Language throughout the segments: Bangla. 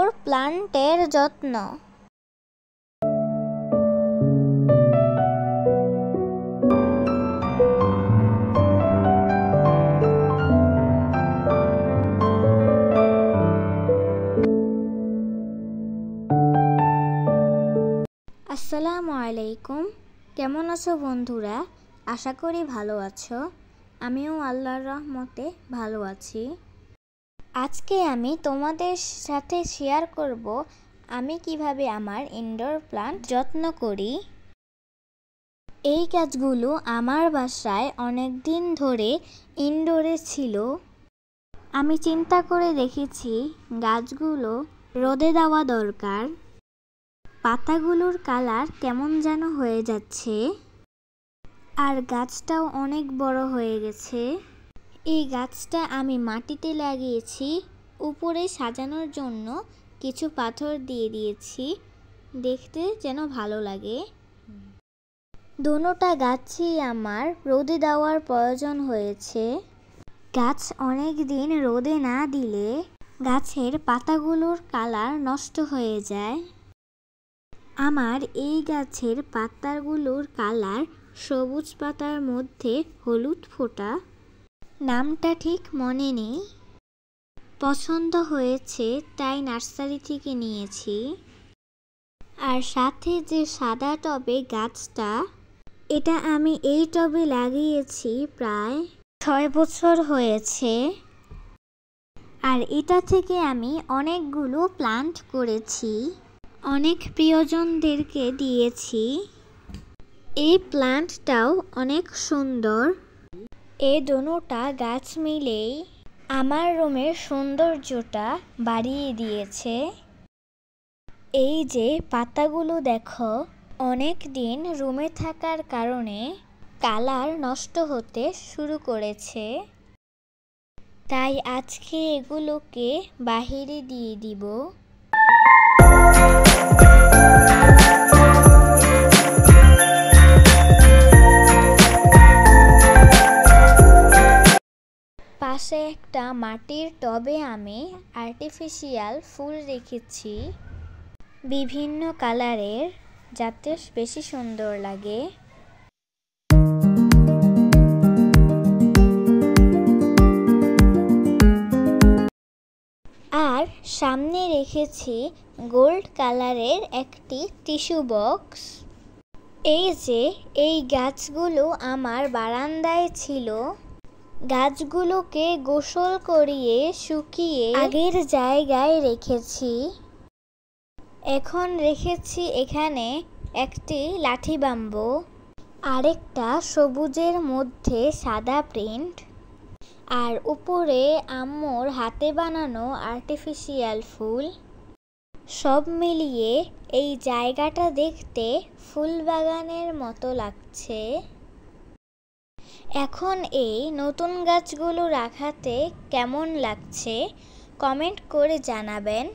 ইনডোর প্লান্টের যত্ন। আসসালামু আলাইকুম, কেমন আছো বন্ধুরা? আশা করি ভালো আছো। আমিও আল্লাহর রহমতে ভালো আছি। আজকে আমি তোমাদের সাথে শেয়ার করব আমি কিভাবে আমার ইনডোর প্লান্ট যত্ন করি। এই গাছগুলো আমার বাসায় অনেক দিন ধরে ইনডোরে ছিল। আমি চিন্তা করে দেখেছি গাছগুলো রোদে দেওয়া দরকার। পাতাগুলোর কালার কেমন যেন হয়ে যাচ্ছে, আর গাছটাও অনেক বড় হয়ে গেছে। এই গাছটা আমি মাটিতে লাগিয়েছি, উপরে সাজানোর জন্য কিছু পাথর দিয়ে দিয়েছি, দেখতে যেন ভালো লাগে। দোনোটা গাছই আমার রোদে দেওয়ার প্রয়োজন হয়েছে। গাছ অনেক দিন রোদে না দিলে গাছের পাতাগুলোর কালার নষ্ট হয়ে যায়। আমার এই গাছের পাতাগুলোর কালার সবুজ, পাতার মধ্যে হলুদ ফোঁটা। নামটা ঠিক মনে নেই, পছন্দ হয়েছে তাই নার্সারি থেকে নিয়েছি। আর সাথে যে সাদা টবে গাছটা, এটা আমি এই টবে লাগিয়েছি প্রায় 6 বছর হয়েছে। আর এটা থেকে আমি অনেকগুলো প্লান্ট করেছি, অনেক প্রিয়জনদেরকে দিয়েছি। এই প্লান্টটাও অনেক সুন্দর। এই দোনোটা গাছ মিলেই আমার রুমের সৌন্দর্যটা বাড়িয়ে দিয়েছে। এই যে পাতাগুলো দেখো, অনেক দিন রুমে থাকার কারণে কালার নষ্ট হতে শুরু করেছে, তাই আজকে এগুলোকে বাহিরে দিয়ে দিব। পাশে একটা মাটির টবে আমি আর্টিফিশিয়াল ফুল রেখেছি বিভিন্ন কালারের, যাতে বেশি সুন্দর লাগে। আর সামনে রেখেছি গোল্ড কালারের একটি টিস্যু বক্স। এই যে এই গাছগুলো আমার বারান্দায় ছিল, গাছগুলোকে গোসল করিয়ে শুকিয়ে আগের জায়গায় রেখেছি। এখন রেখেছি এখানে একটি লাঠি বাম্বু, আরেকটা সবুজের মধ্যে সাদা প্রিন্ট, আর উপরে আম্মুর হাতে বানানো আর্টিফিশিয়াল ফুল। সব মিলিয়ে এই জায়গাটা দেখতে ফুল বাগানের মতো লাগছে। এখন এই নতুন গাছগুলো রাখাতে কেমন লাগছে কমেন্ট করে জানাবেন।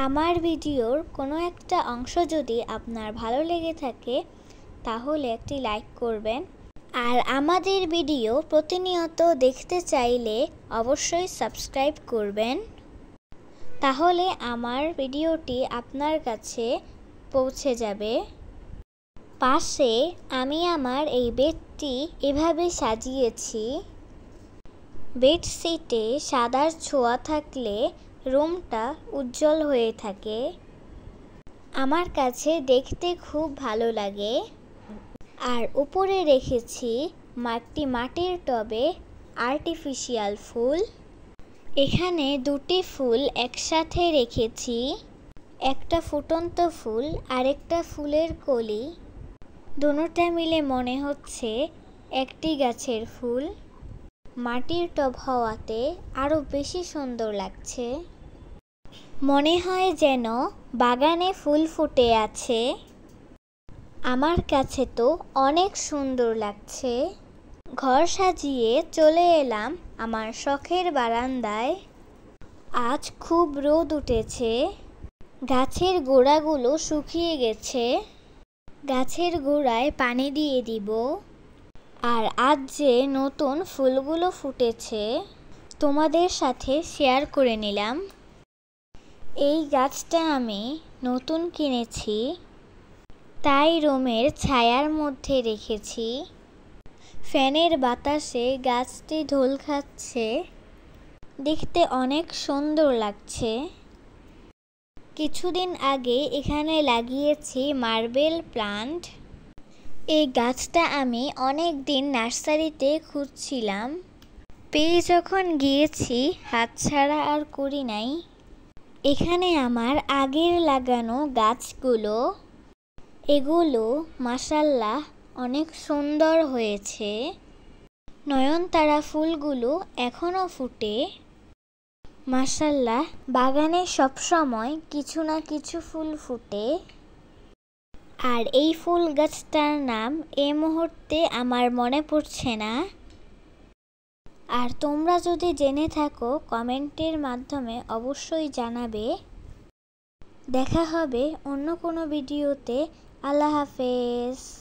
আমার ভিডিওর কোনো একটা অংশ যদি আপনার ভালো লেগে থাকে তাহলে একটি লাইক করবেন। আর আমাদের ভিডিও প্রতিনিয়ত দেখতে চাইলে অবশ্যই সাবস্ক্রাইব করবেন, তাহলে আমার ভিডিওটি আপনার কাছে পৌঁছে যাবে। পাশে আমি আমার এই বেডটি এভাবে সাজিয়েছি। বেডশিটে সাদার ছোঁয়া থাকলে রুমটা উজ্জ্বল হয়ে থাকে, আমার কাছে দেখতে খুব ভালো লাগে। আর উপরে রেখেছি একটি মাটির টবে আর্টিফিশিয়াল ফুল। এখানে দুটি ফুল একসাথে রেখেছি, একটা ফুটন্ত ফুল আর একটা ফুলের কলি। দুটোটা মিলে মনে হচ্ছে একটি গাছের ফুল। মাটির টব হওয়াতে আরো বেশি সুন্দর লাগছে, মনে হয় যেন বাগানে ফুল ফুটে আছে। আমার কাছে তো অনেক সুন্দর লাগছে। ঘর সাজিয়ে চলে এলাম আমার শখের বারান্দায়। আজ খুব রোদ উঠেছে, গাছের গোড়াগুলো শুকিয়ে গেছে। গাছের গোড়ায় পানি দিয়ে দিব। আর আজ যে নতুন ফুলগুলো ফুটেছে তোমাদের সাথে শেয়ার করে নিলাম। এই গাছটা আমি নতুন কিনেছি, তাই রুমের ছায়ার মধ্যে রেখেছি। ফ্যানের বাতাসে গাছটি ঢোল খাচ্ছে, দেখতে অনেক সুন্দর লাগছে। কিছুদিন আগে এখানে লাগিয়েছি মার্বেল প্লান্ট। এই গাছটা আমি অনেক দিন নার্সারিতে খুঁজছিলাম, পেয়ে যখন গিয়েছি হাতছাড়া আর করি নাই। এখানে আমার আগের লাগানো গাছগুলো, এগুলো মাশাআল্লাহ অনেক সুন্দর হয়েছে। নয়নতারা ফুলগুলো এখনও ফুটে। মাশাআল্লাহ, বাগানে সবসময় কিছু না কিছু ফুল ফুটে। আর এই ফুল গাছটার নাম এই মুহূর্তে আমার মনে পড়ছে না। আর তোমরা যদি জেনে থাকো কমেন্টের মাধ্যমে অবশ্যই জানাবে। দেখা হবে অন্য কোনো ভিডিওতে। আল্লাহ হাফেজ।